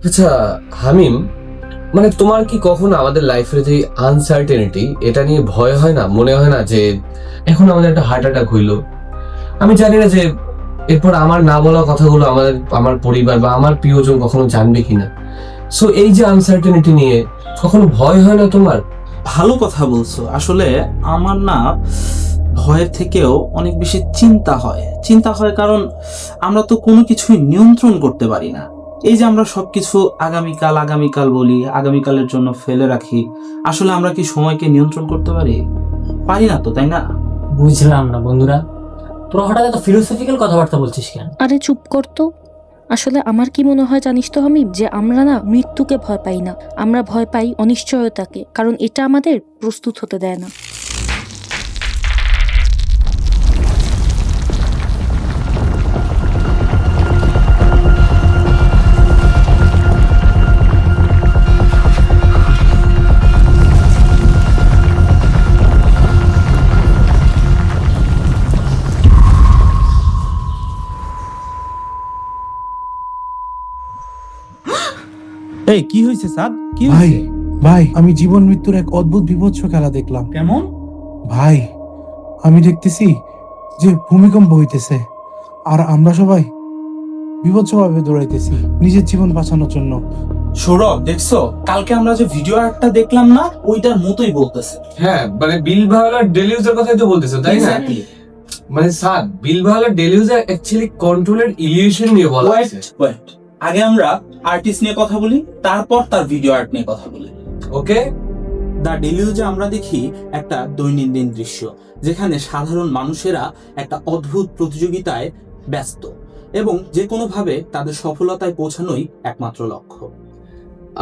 আচ্ছা হামিম, মানে তোমার কি কখনো আমাদের লাইফের যে আনসার্টেনিটি এটা নিয়ে ভয় হয় না, মনে হয় না যে এখন আমাদের একটা হার্ট অ্যাটাক হইলো, আমি জানি না যে এরপর আমার না বলা কথাগুলো আমার পরিবার বা আমার প্রিয়জন কখনো জানবে কিনা। সো এই যে আনসার্টেনিটি নিয়ে কখনো ভয় হয় না তোমার? ভালো কথা বলছো। আসলে আমার না ভয়ের থেকেও অনেক বেশি চিন্তা হয় কারণ আমরা তো কোনো কিছুই নিয়ন্ত্রণ করতে পারি না। এই যে আমরা সবকিছু আগামীকাল আগামীকাল বলি, আগামীকালের জন্য ফেলে রাখি, আসলে আমরা কি সময়কে নিয়ন্ত্রণ করতে পারি না তো, তাই না? বুঝলাম না বন্ধুরা, তোরা হঠাৎ এত ফিলোসফিক্যাল কথাবার্তা বলছিস কেন? আরে চুপ কর তো। আসলে আমার কি মনে হয় জানিস তো হামিম, যে আমরা না মৃত্যুকে ভয় পাই না, আমরা ভয় পাই অনিশ্চয়তাকে, কারণ এটা আমাদের প্রস্তুত হতে দেয় না। এই কি হয়েছে স্যার? কি ভাই হয়েছে? ভাই আমি জীবন মৃত্যুর এক অদ্ভুত বিভৎস খেলা দেখলাম। কেমন? ভাই আমি দেখতেছি যে ভূমিকম্প হইতেছে, আর আমরা সবাই বিভৎসভাবে দৌড়াইতেছি নিজের জীবন বাঁচানোর জন্য। সৌরভ, দেখছো কালকে আমরা যে ভিডিও আর্টটা দেখলাম না, ওইটার মতোই বলতেছে। হ্যাঁ, মানে বিল ভায়োলার ডেলিউজের কথাই তো বলতেছো, তাই না? Exactly. মানে স্যার, বিল ভায়োলার ডেলিউজার অ্যাকচুয়ালি কন্ট্রোলের ইলিউশন নিয়ে বলা হয়েছে। ওয়েট, আগে আমরা আর্টিস্ট নিয়ে কথা বলি, তারপর তার ভিডিও আর্ট নিয়ে কথা বলি। ওকে, দ্য ডেলিউজে আমরা দেখি একটা দৈনন্দিন দৃশ্য, যেখানে সাধারণ মানুষেরা একটা অদ্ভুত প্রতিযোগিতায় ব্যস্ত এবং যে কোনোভাবে তাদের সফলতায় পৌঁছানোই একমাত্র লক্ষ্য।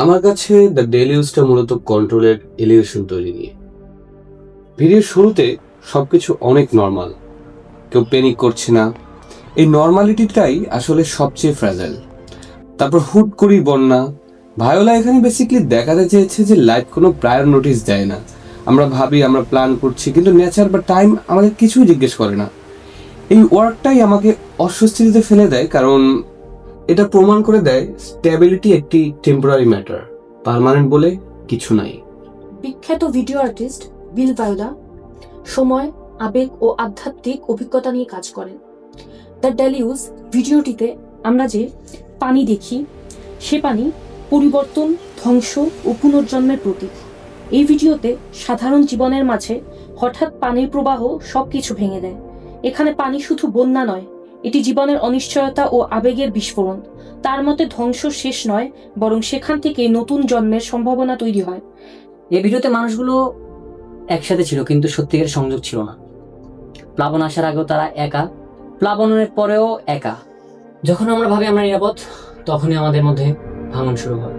আমার কাছে দ্য ডেলিউজটা মূলত কন্ট্রোলের ইলিউশন তৈরি নিয়ে। ভিডিওর শুরুতে সবকিছু অনেক নর্মাল, কেউ প্যানিক করছে না, এই নর্মালিটিটাই আসলে সবচেয়ে ফ্র্যাজাইল। তারপর হুট করি বন্যা। ভায়োলা এখানে বেসিক্যালি দেখাতে চেয়েছে যে লাইফ কোনো প্রায়র নোটিস দেয় না। আমরা ভাবি, আমরা প্ল্যান করছি, কিন্তু নেচার বা টাইম আমাদের কিছুই জিজ্ঞেস করে না। এই ওয়ার্কটাই আমাকে অস্বস্তিতে ফেলে দেয়, কারণ এটা প্রমাণ করে দেয় স্টেবিলিটি একটি টেম্পোরারি ম্যাটার, পার্মানেন্ট বলে কিছু নাই। বিখ্যাত ভিডিও আর্টিস্ট বিল ভায়োলা সময়, আবেগ ও আধ্যাত্মিক অভিজ্ঞতা নিয়ে কাজ করেন। দ্য ডেলিউজ ভিডিওটিতে আমরা যে পানি দেখি, সে পানি পরিবর্তন, ধ্বংস ও পুনর্জন্মের প্রতীক। এই ভিডিওতে সাধারণ জীবনের মাঝে হঠাৎ পানির প্রবাহ সবকিছু ভেঙে দেয়। এখানে পানি শুধু বন্যা নয়, এটি জীবনের অনিশ্চয়তা ও আবেগের বিস্ফোরণ। তার মতে ধ্বংস শেষ নয়, বরং সেখান থেকে নতুন জন্মের সম্ভাবনা তৈরি হয়। এই ভিডিওতে মানুষগুলো একসাথে ছিল, কিন্তু সত্যিকারের সংযোগ ছিল না। প্লাবন আসার আগেও তারা একা, প্লাবনের পরেও একা। যখন আমরা ভাবি আমরা নিরাপদ, তখনই আমাদের মধ্যে ভাঙন শুরু হয়।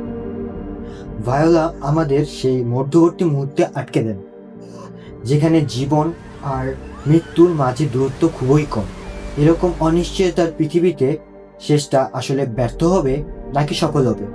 ভায়োলা আমাদের সেই মধ্যবর্তী মুহূর্তে আটকে দেন, যেখানে জীবন আর মৃত্যুর মাঝে দূরত্ব খুবই কম। এরকম অনিশ্চয়তার পৃথিবীতে শেষটা আসলে ব্যর্থ হবে নাকি সফল হবে,